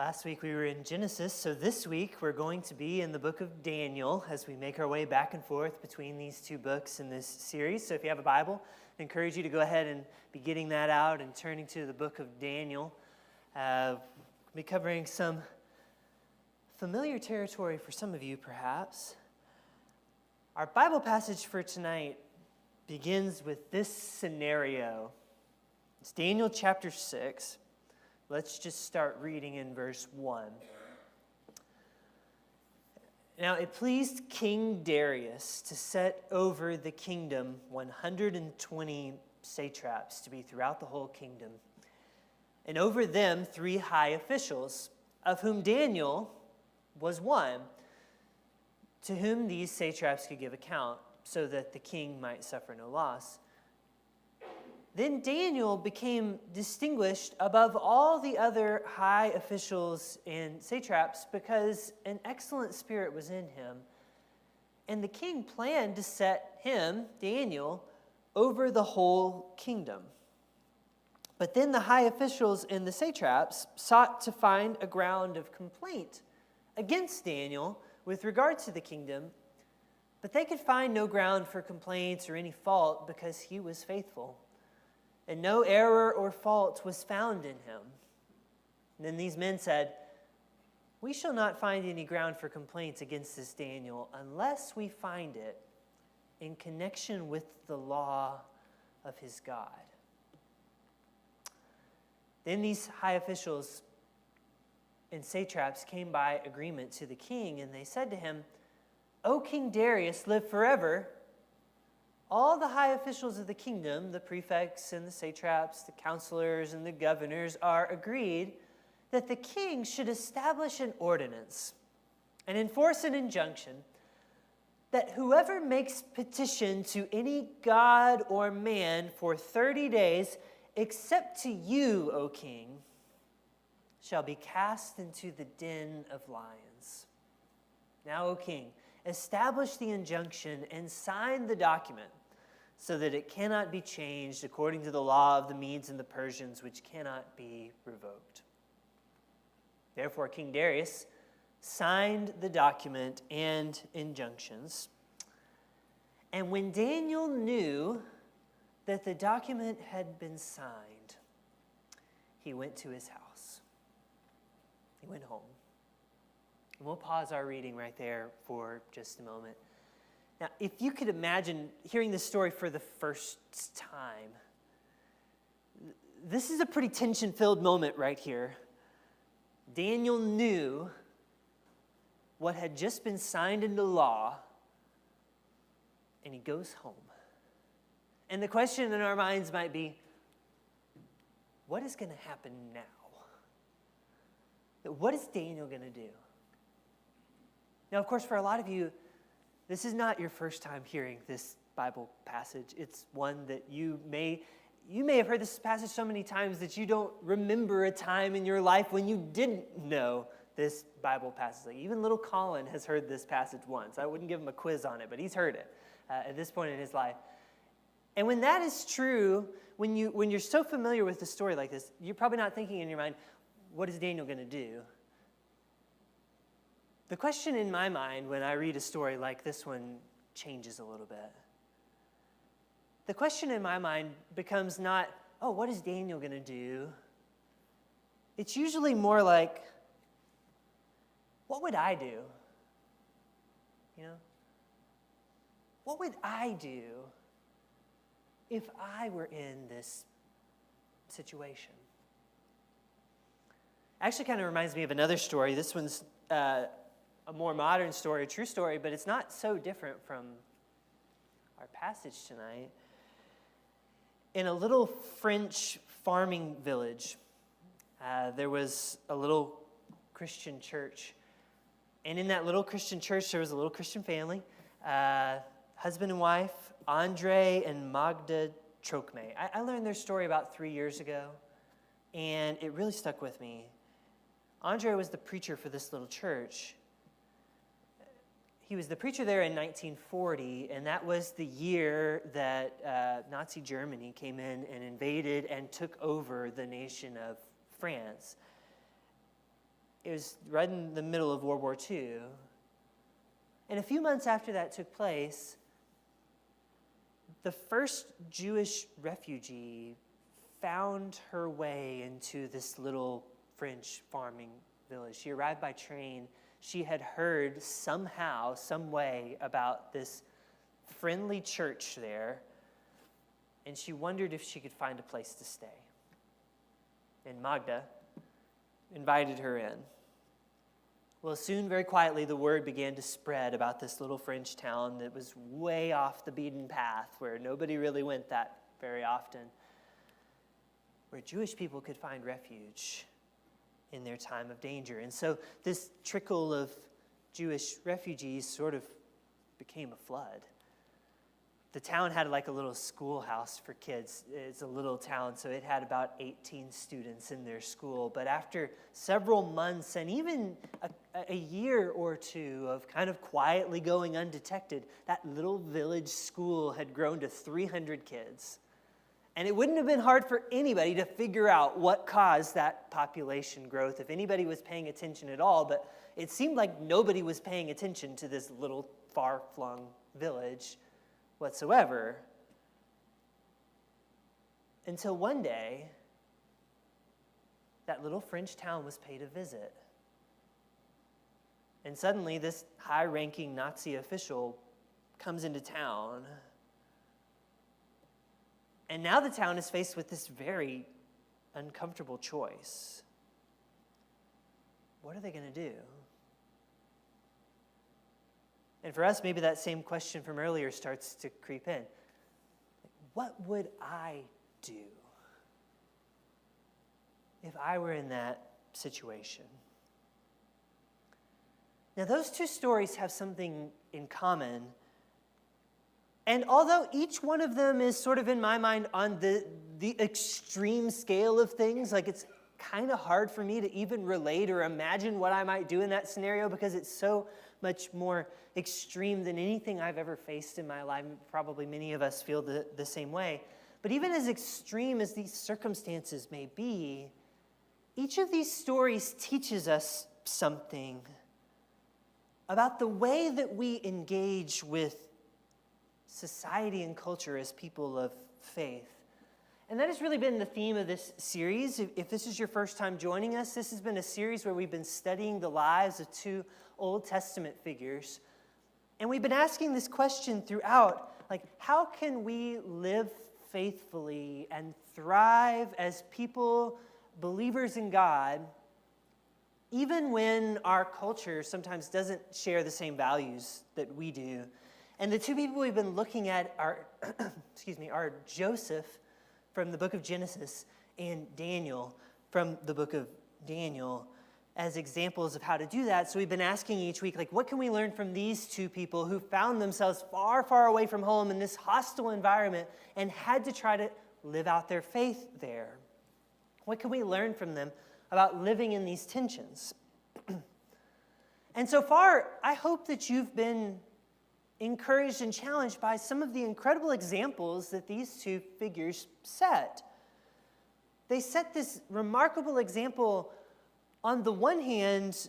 Last week we were in Genesis, so this week we're going to be in the book of Daniel as we make our way back and forth between these two books in this series. So if you have a Bible, I encourage you to go ahead and be getting that out and turning to the book of Daniel. We'll be covering some familiar territory for some of you, perhaps. Our Bible passage for tonight begins with this scenario. It's Daniel chapter 6. Let's just start reading in verse 1. Now it pleased King Darius to set over the kingdom 120 satraps to be throughout the whole kingdom, and over them 3 high officials, of whom Daniel was one, to whom these satraps could give account, so that the king might suffer no loss. Then Daniel became distinguished above all the other high officials and satraps because an excellent spirit was in him. And the king planned to set him, Daniel, over the whole kingdom. But then the high officials and the satraps sought to find a ground of complaint against Daniel with regard to the kingdom, but they could find no ground for complaints or any fault because he was faithful. And no error or fault was found in him. And then these men said, "We shall not find any ground for complaints against this Daniel unless we find it in connection with the law of his God." Then these high officials and satraps came by agreement to the king, and they said to him, "O King Darius, live forever. All the high officials of the kingdom, the prefects and the satraps, the counselors and the governors, are agreed that the king should establish an ordinance and enforce an injunction that whoever makes petition to any god or man for 30 days, except to you, O king, shall be cast into the den of lions. Now, O king, establish the injunction and sign the document, so that it cannot be changed according to the law of the Medes and the Persians, which cannot be revoked." Therefore, King Darius signed the document and injunctions. And when Daniel knew that the document had been signed, he went to his house. He went home. And we'll pause our reading right there for just a moment. Now, if you could imagine hearing this story for the first time, this is a pretty tension-filled moment right here. Daniel knew what had just been signed into law, and he goes home. And the question in our minds might be, what is going to happen now? What is Daniel going to do? Now, of course, for a lot of you, this is not your first time hearing this Bible passage. It's one that you may have heard this passage so many times that you don't remember a time in your life when you didn't know this Bible passage. Like even little Colin has heard this passage once. I wouldn't give him a quiz on it, but he's heard it at this point in his life. And when that is true, when you're so familiar with the story like this, you're probably not thinking in your mind, what is Daniel going to do? The question in my mind when I read a story like this one changes a little bit. The question in my mind becomes not, oh, what is Daniel going to do? It's usually more like, what would I do? You know? What would I do if I were in this situation? Actually kind of reminds me of another story. This one's a more modern story, a true story, but it's not so different from our passage tonight. In a little French farming village, there was a little Christian church. And in that little Christian church, there was a little Christian family, husband and wife, Andre and Magda Trokme. I learned their story about 3 years ago, and it really stuck with me. Andre was the preacher for this little church. He was the preacher there in 1940, and that was the year that Nazi Germany came in and invaded and took over the nation of France. It was right in the middle of World War II. And a few months after that took place, the first Jewish refugee found her way into this little French farming village. She arrived by train. She had heard somehow, some way about this friendly church there, and she wondered if she could find a place to stay. And Magda invited her in. Well, soon, very quietly, the word began to spread about this little French town that was way off the beaten path, where nobody really went that very often, where Jewish people could find refuge in their time of danger. And so this trickle of Jewish refugees sort of became a flood. The town had like a little schoolhouse for kids. It's a little town, so it had about 18 students in their school. But after several months and even a year or two of kind of quietly going undetected, that little village school had grown to 300 kids. And it wouldn't have been hard for anybody to figure out what caused that population growth, if anybody was paying attention at all. But it seemed like nobody was paying attention to this little far-flung village whatsoever, until one day, that little French town was paid a visit. And suddenly, this high-ranking Nazi official comes into town. And now the town is faced with this very uncomfortable choice. What are they going to do? And for us, maybe that same question from earlier starts to creep in. What would I do if I were in that situation? Now, those two stories have something in common. And although each one of them is sort of, in my mind, on the extreme scale of things, like it's kind of hard for me to even relate or imagine what I might do in that scenario because it's so much more extreme than anything I've ever faced in my life. Probably many of us feel the same way. But even as extreme as these circumstances may be, each of these stories teaches us something about the way that we engage with society and culture as people of faith. And that has really been the theme of this series. If this is your first time joining us, this has been a series where we've been studying the lives of two Old Testament figures. And we've been asking this question throughout, like, how can we live faithfully and thrive as people, believers in God, even when our culture sometimes doesn't share the same values that we do? And the two people we've been looking at are, are Joseph from the book of Genesis and Daniel from the book of Daniel as examples of how to do that. So we've been asking each week, like, what can we learn from these two people who found themselves far, far away from home in this hostile environment and had to try to live out their faith there? What can we learn from them about living in these tensions? And so far, I hope that you've been encouraged and challenged by some of the incredible examples that these two figures set. They set this remarkable example, on the one hand,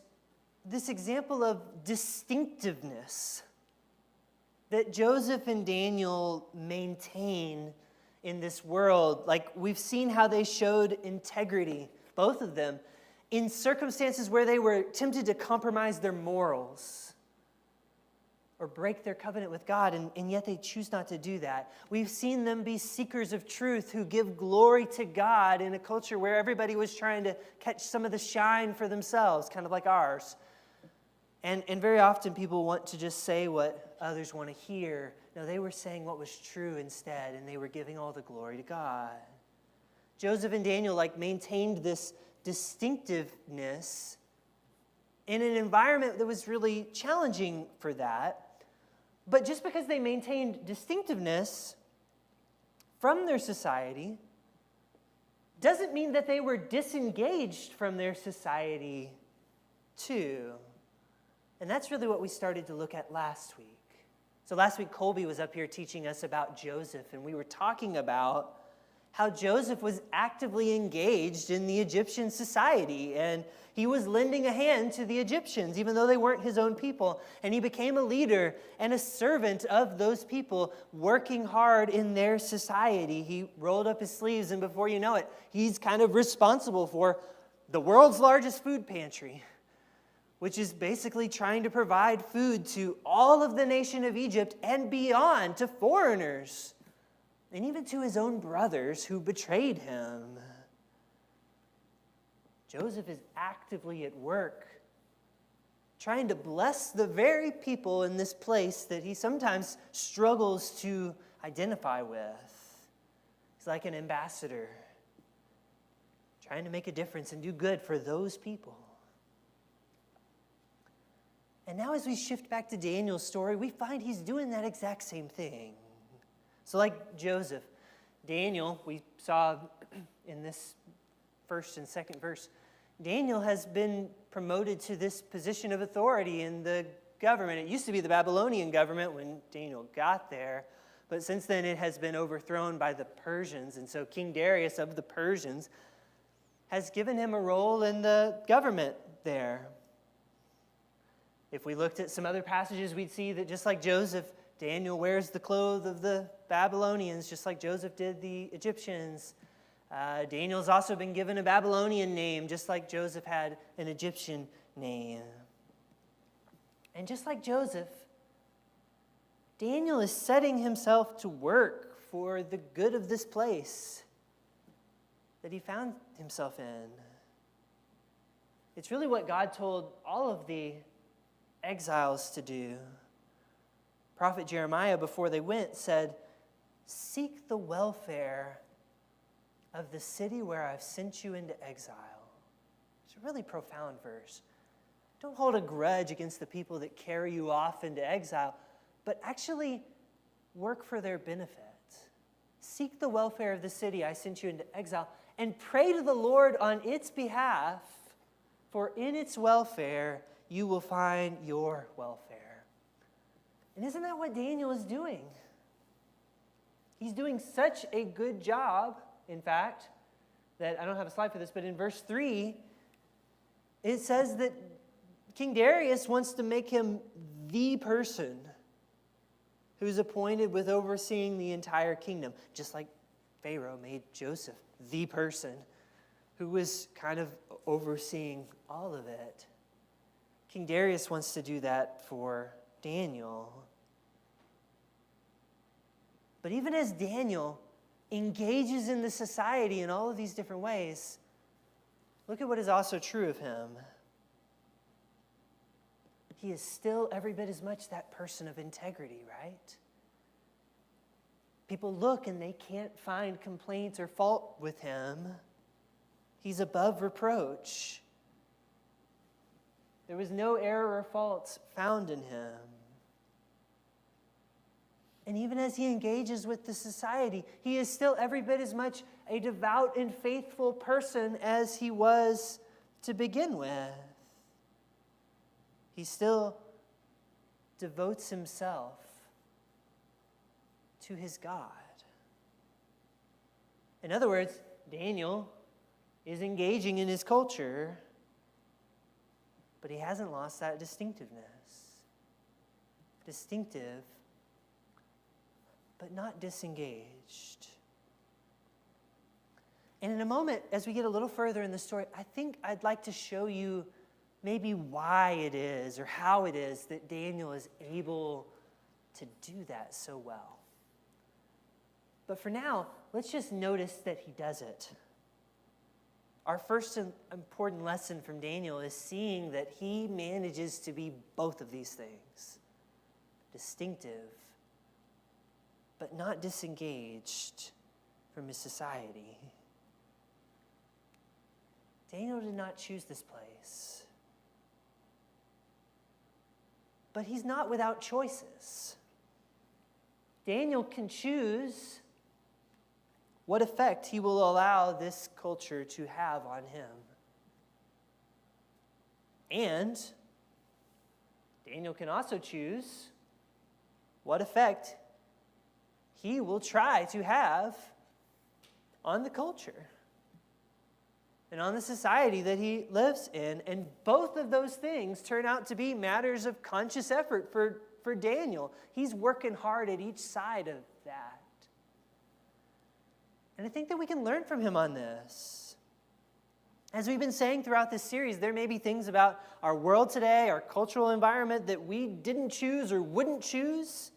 this example of distinctiveness that Joseph and Daniel maintain in this world. Like, we've seen how they showed integrity, both of them, in circumstances where they were tempted to compromise their morals or break their covenant with God, and yet they choose not to do that. We've seen them be seekers of truth who give glory to God in a culture where everybody was trying to catch some of the shine for themselves, kind of like ours. And very often people want to just say what others want to hear. No, they were saying what was true instead, and they were giving all the glory to God. Joseph and Daniel maintained this distinctiveness in an environment that was really challenging for that. But just because they maintained distinctiveness from their society doesn't mean that they were disengaged from their society too. And that's really what we started to look at last week. So last week, Colby was up here teaching us about Joseph, and we were talking about how Joseph was actively engaged in the Egyptian society, and he was lending a hand to the Egyptians, even though they weren't his own people. And he became a leader and a servant of those people, working hard in their society. He rolled up his sleeves, and before you know it, he's kind of responsible for the world's largest food pantry, which is basically trying to provide food to all of the nation of Egypt and beyond, to foreigners, and even to his own brothers who betrayed him. Joseph is actively at work, trying to bless the very people in this place that he sometimes struggles to identify with. He's like an ambassador, trying to make a difference and do good for those people. And now as we shift back to Daniel's story, we find he's doing that exact same thing. So like Joseph, Daniel, we saw in this first and second verse, Daniel has been promoted to this position of authority in the government. It used to be the Babylonian government when Daniel got there, but since then it has been overthrown by the Persians. And so King Darius of the Persians has given him a role in the government there. If we looked at some other passages, we'd see that just like Joseph, Daniel wears the clothes of the Babylonians, just like Joseph did the Egyptians. Daniel's also been given a Babylonian name, just like Joseph had an Egyptian name. And just like Joseph, Daniel is setting himself to work for the good of this place that he found himself in. It's really what God told all of the exiles to do. Prophet Jeremiah, before they went, said, "Seek the welfare of the city where I've sent you into exile." It's a really profound verse. Don't hold a grudge against the people that carry you off into exile, but actually work for their benefit. Seek the welfare of the city I sent you into exile, and pray to the Lord on its behalf, for in its welfare you will find your welfare. And isn't that what Daniel is doing? He's doing such a good job, in fact, that I don't have a slide for this, but in verse 3, it says that King Darius wants to make him the person who's appointed with overseeing the entire kingdom, just like Pharaoh made Joseph the person who was kind of overseeing all of it. King Darius wants to do that for Daniel. But even as Daniel engages in the society in all of these different ways, look at what is also true of him. He is still every bit as much that person of integrity, right? People look and they can't find complaints or fault with him. He's above reproach. There was no error or fault found in him. And even as he engages with the society, he is still every bit as much a devout and faithful person as he was to begin with. He still devotes himself to his God. In other words, Daniel is engaging in his culture, but he hasn't lost that distinctiveness. Distinctive, but not disengaged. And in a moment, as we get a little further in the story, I think I'd like to show you maybe why it is or how it is that Daniel is able to do that so well. But for now, let's just notice that he does it. Our first important lesson from Daniel is seeing that he manages to be both of these things. Distinctive, but not disengaged from his society. Daniel did not choose this place. But he's not without choices. Daniel can choose what effect he will allow this culture to have on him. And Daniel can also choose what effect he will try to have on the culture and on the society that he lives in. And both of those things turn out to be matters of conscious effort for Daniel. He's working hard at each side of that. And I think that we can learn from him on this. As we've been saying throughout this series, there may be things about our world today, our cultural environment, that we didn't choose or wouldn't choose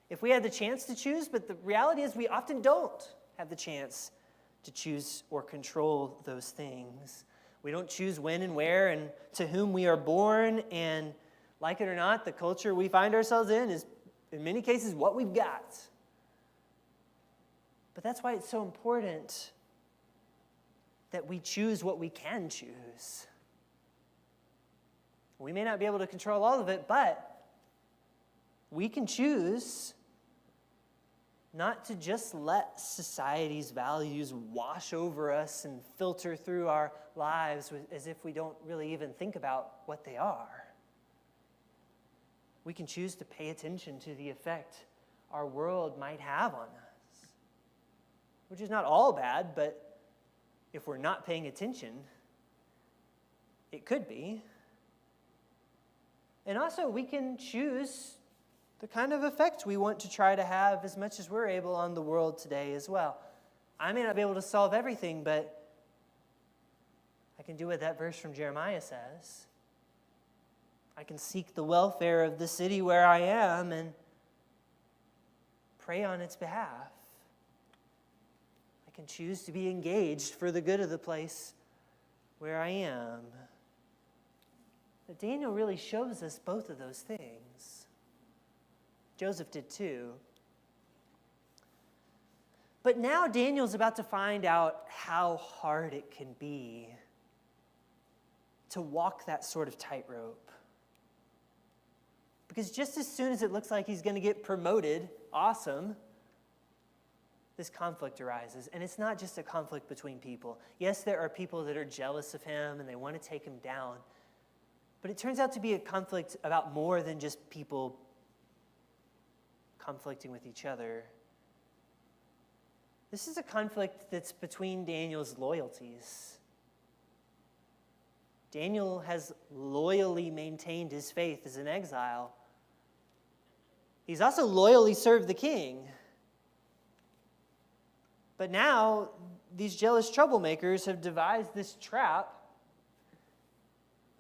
if we had the chance to choose, but the reality is we often don't have the chance to choose or control those things. We don't choose when and where and to whom we are born, and like it or not, the culture we find ourselves in is, in many cases, what we've got. But that's why it's so important that we choose what we can choose. We may not be able to control all of it, but we can choose not to just let society's values wash over us and filter through our lives as if we don't really even think about what they are. We can choose to pay attention to the effect our world might have on us, which is not all bad, but if we're not paying attention, it could be. And also, we can choose the kind of effect we want to try to have as much as we're able on the world today as well. I may not be able to solve everything, but I can do what that verse from Jeremiah says. I can seek the welfare of the city where I am and pray on its behalf. I can choose to be engaged for the good of the place where I am. But Daniel really shows us both of those things. Joseph did too. But now Daniel's about to find out how hard it can be to walk that sort of tightrope. Because just as soon as it looks like he's going to get promoted, awesome, this conflict arises. And it's not just a conflict between people. Yes, there are people that are jealous of him and they want to take him down. But it turns out to be a conflict about more than just people conflicting with each other. This is a conflict that's between Daniel's loyalties. Daniel has loyally maintained his faith as an exile. He's also loyally served the king. But now, these jealous troublemakers have devised this trap.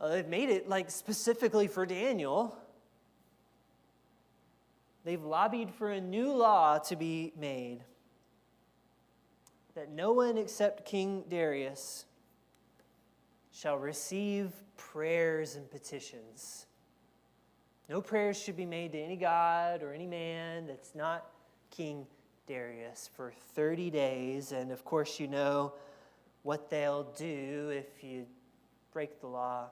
They've made it specifically for Daniel. They've lobbied for a new law to be made that no one except King Darius shall receive prayers and petitions. No prayers should be made to any god or any man that's not King Darius for 30 days. And of course, you know what they'll do if you break the law.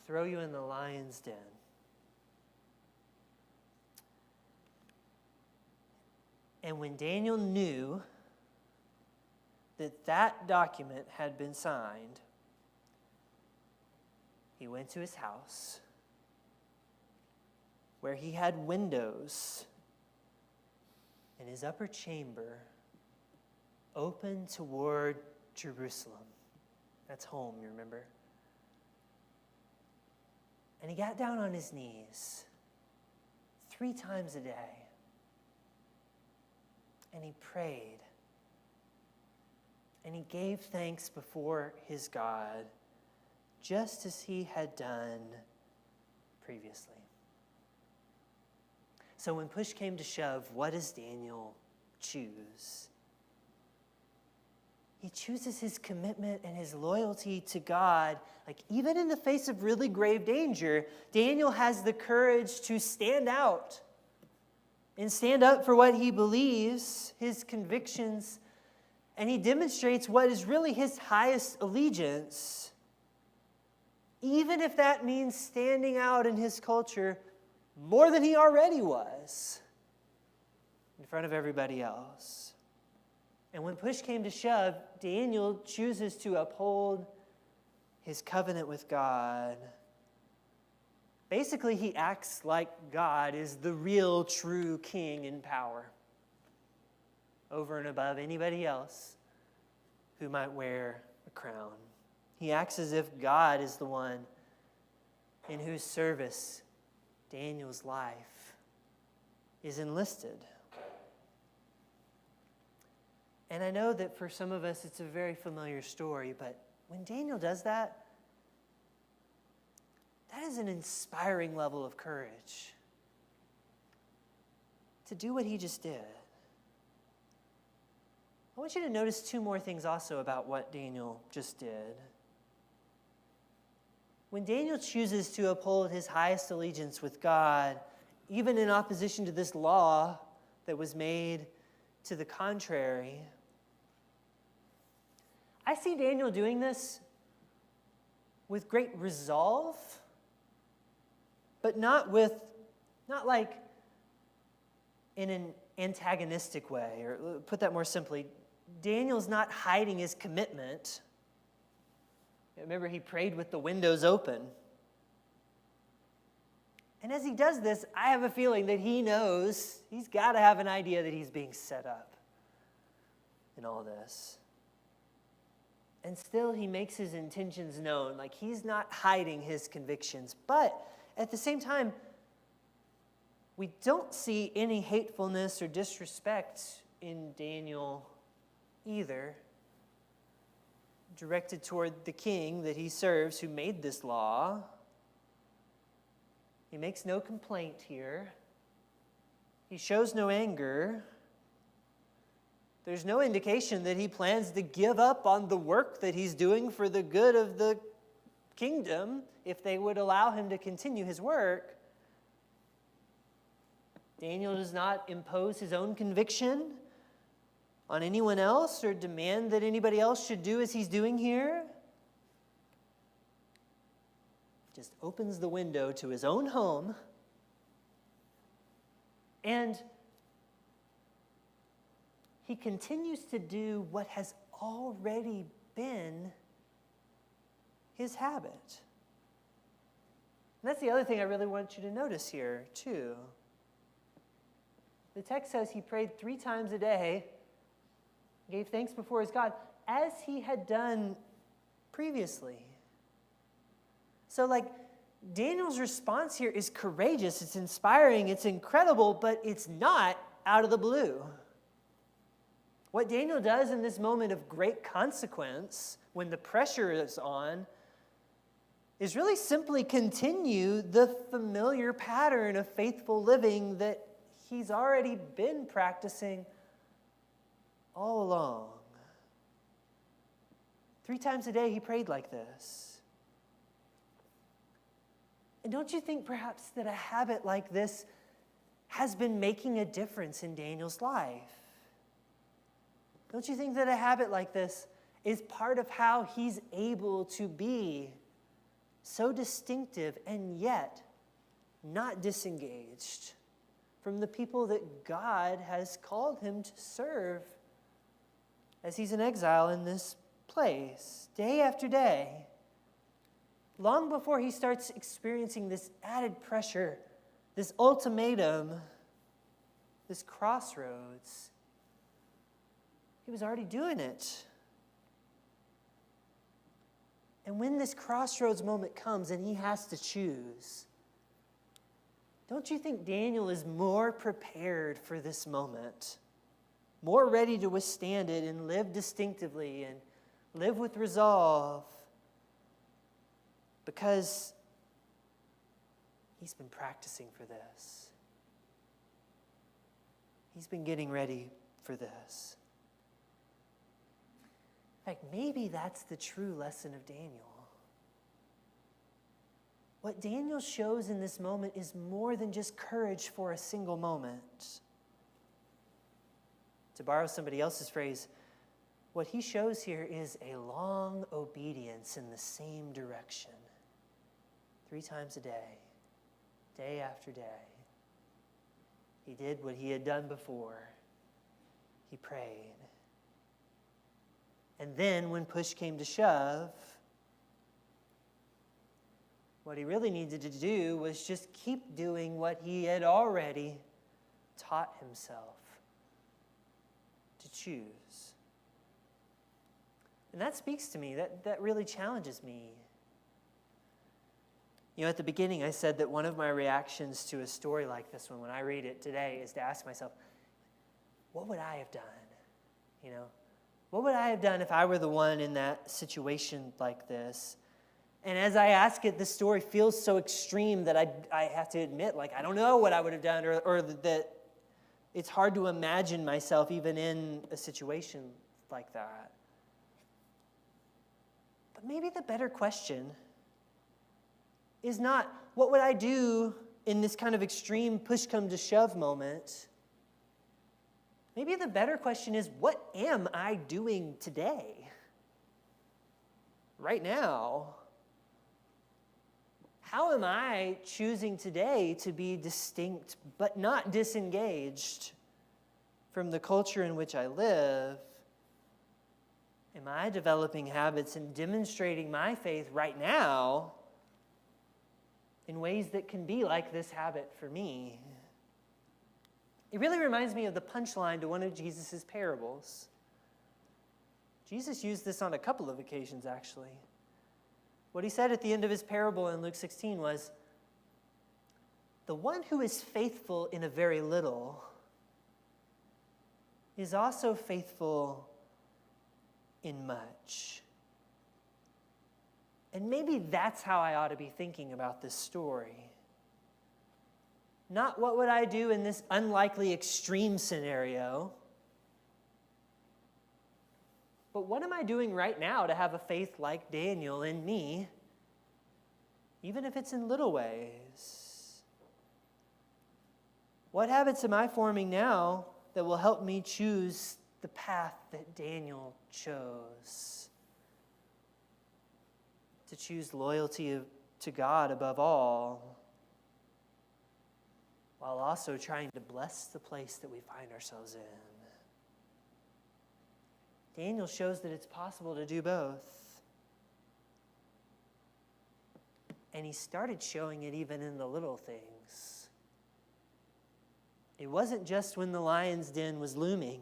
Throw you in the lion's den. And when Daniel knew that that document had been signed, he went to his house where he had windows in his upper chamber open toward Jerusalem. That's home, you remember? And he got down on his knees 3 times a day. And he prayed. And he gave thanks before his God, just as he had done previously. So when push came to shove, what does Daniel choose? He chooses his commitment and his loyalty to God. Even in the face of really grave danger, Daniel has the courage to stand out and stand up for what he believes, his convictions, and he demonstrates what is really his highest allegiance, even if that means standing out in his culture more than he already was in front of everybody else. And when push came to shove, Daniel chooses to uphold his covenant with God. Basically, he acts like God is the real, true king in power. over and above anybody else who might wear a crown. He acts as if God is the one in whose service Daniel's life is enlisted. And I know that for some of us it's a very familiar story, but when Daniel does that, that is an inspiring level of courage to do what he just did. I want you to notice two more things also about what Daniel just did. When Daniel chooses to uphold his highest allegiance with God, even in opposition to this law that was made to the contrary, I see Daniel doing this with great resolve, but not like in an antagonistic way, or put that more simply, Daniel's not hiding his commitment. Remember, he prayed with the windows open. And as he does this, I have a feeling that he knows he's got to have an idea that he's being set up in all this. And still, he makes his intentions known. Like, he's not hiding his convictions. But at the same time, we don't see any hatefulness or disrespect in Daniel either, directed toward the king that he serves who made this law. He makes no complaint here. He shows no anger. There's no indication that he plans to give up on the work that he's doing for the good of the kingdom if they would allow him to continue his work. Daniel does not impose his own conviction on anyone else or demand that anybody else should do as he's doing here. Just opens the window to his own home and he continues to do what has already been his habit. And that's the other thing I really want you to notice here, too. The text says he prayed 3 times a day, gave thanks before his God, as he had done previously. So, Daniel's response here is courageous, it's inspiring, it's incredible, but it's not out of the blue. What Daniel does in this moment of great consequence, when the pressure is on, is really simply continue the familiar pattern of faithful living that he's already been practicing all along. 3 times a day he prayed like this. And don't you think perhaps that a habit like this has been making a difference in Daniel's life? Don't you think that a habit like this is part of how he's able to be so distinctive and yet not disengaged from the people that God has called him to serve as he's in exile in this place, day after day, long before he starts experiencing this added pressure, this ultimatum, this crossroads? He was already doing it. And when this crossroads moment comes and he has to choose, don't you think Daniel is more prepared for this moment, more ready to withstand it and live distinctively and live with resolve, because he's been practicing for this. He's been getting ready for this. In fact, maybe that's the true lesson of Daniel. What Daniel shows in this moment is more than just courage for a single moment. To borrow somebody else's phrase, what he shows here is a long obedience in the same direction. 3 times a day, day after day. He did what he had done before. He prayed. And then when push came to shove, what he really needed to do was just keep doing what he had already taught himself. To choose. And that speaks to me. That really challenges me. You know, at the beginning, I said that one of my reactions to a story like this one, when I read it today, is to ask myself, what would I have done? You know, what would I have done if I were the one in that situation like this? And as I ask it, this story feels so extreme that I have to admit, like, I don't know what I would have done, or that it's hard to imagine myself even in a situation like that. But maybe the better question is not, what would I do in this kind of extreme push-come-to-shove moment? Maybe the better question is, what am I doing today? Right now? How am I choosing today to be distinct but not disengaged from the culture in which I live? Am I developing habits and demonstrating my faith right now in ways that can be like this habit for me? It really reminds me of the punchline to one of Jesus' parables. Jesus used this on a couple of occasions, actually. What he said at the end of his parable in Luke 16 was, the one who is faithful in a very little is also faithful in much. And maybe that's how I ought to be thinking about this story. Not what would I do in this unlikely extreme scenario, but what am I doing right now to have a faith like Daniel in me, even if it's in little ways? What habits am I forming now that will help me choose the path that Daniel chose? To choose loyalty to God above all, while also trying to bless the place that we find ourselves in. Daniel shows that it's possible to do both. And he started showing it even in the little things. It wasn't just when the lion's den was looming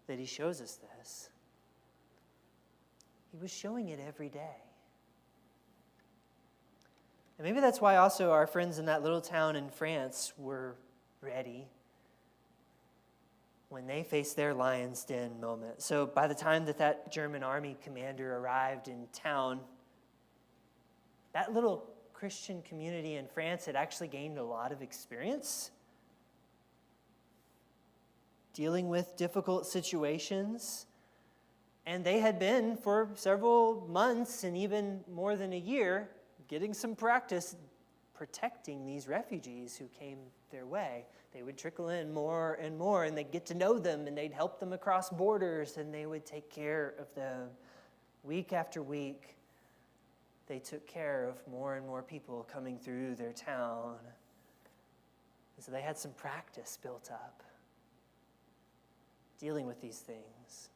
that he shows us this. He was showing it every day. And maybe that's why also our friends in that little town in France were ready when they faced their lion's den moment. So by the time that German army commander arrived in town, that little Christian community in France had actually gained a lot of experience dealing with difficult situations. And they had been, for several months and even more than a year, getting some practice protecting these refugees who came their way. They would trickle in more and more, and they'd get to know them, and they'd help them across borders, and they would take care of them. Week after week, they took care of more and more people coming through their town. And so they had some practice built up dealing with these things.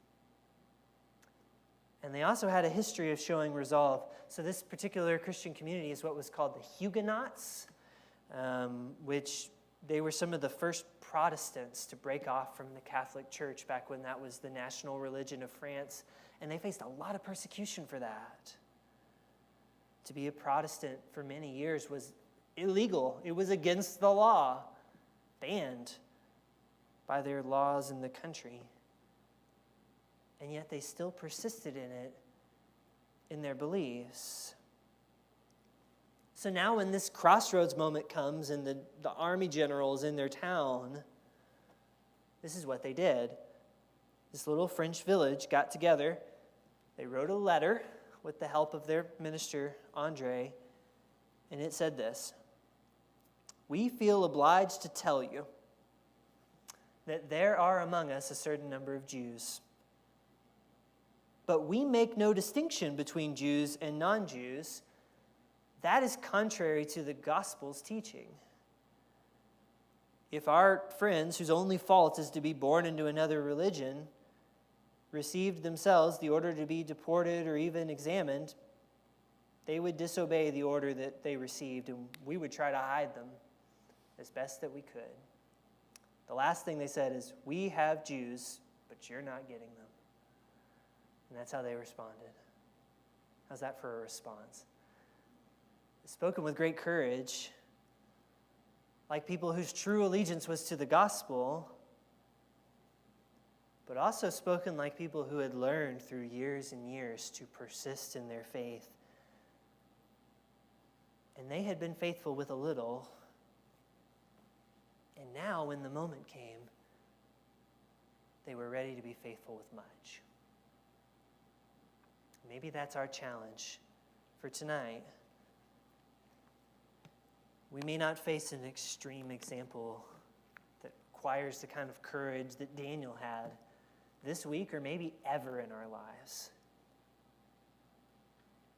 And they also had a history of showing resolve. So this particular Christian community is what was called the Huguenots, which they were some of the first Protestants to break off from the Catholic Church back when that was the national religion of France. And they faced a lot of persecution for that. To be a Protestant for many years was illegal. It was against the law, banned by their laws in the country. And yet they still persisted in it, in their beliefs. So now when this crossroads moment comes and the army generals in their town, this is what they did. This little French village got together. They wrote a letter with the help of their minister, Andre, and it said this: "We feel obliged to tell you that there are among us a certain number of Jews. But we make no distinction between Jews and non-Jews. That is contrary to the gospel's teaching. If our friends, whose only fault is to be born into another religion, received themselves the order to be deported or even examined, they would disobey the order that they received, and we would try to hide them as best that we could." The last thing they said is, "We have Jews but you're not getting them. And that's how they responded. How's that for a response? Spoken with great courage, like people whose true allegiance was to the gospel, but also spoken like people who had learned through years and years to persist in their faith. And they had been faithful with a little, and now when the moment came, they were ready to be faithful with much. Maybe that's our challenge for tonight. We may not face an extreme example that requires the kind of courage that Daniel had this week or maybe ever in our lives.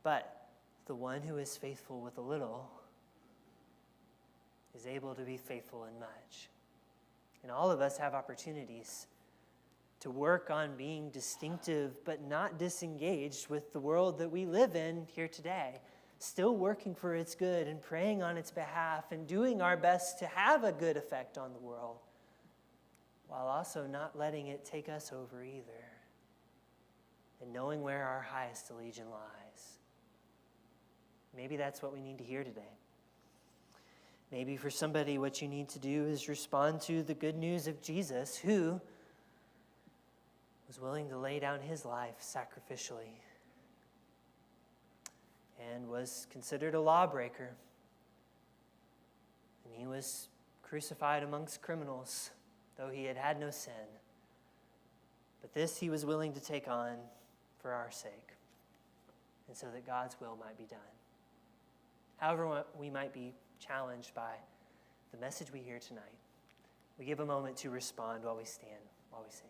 But the one who is faithful with a little is able to be faithful in much. And all of us have opportunities to work on being distinctive but not disengaged with the world that we live in here today, still working for its good and praying on its behalf and doing our best to have a good effect on the world, while also not letting it take us over either, and knowing where our highest allegiance lies. Maybe that's what we need to hear today. Maybe for somebody what you need to do is respond to the good news of Jesus, who was willing to lay down his life sacrificially and was considered a lawbreaker. And he was crucified amongst criminals, though he had had no sin. But this he was willing to take on for our sake, and so that God's will might be done. However we might be challenged by the message we hear tonight, we give a moment to respond while we stand, while we sing.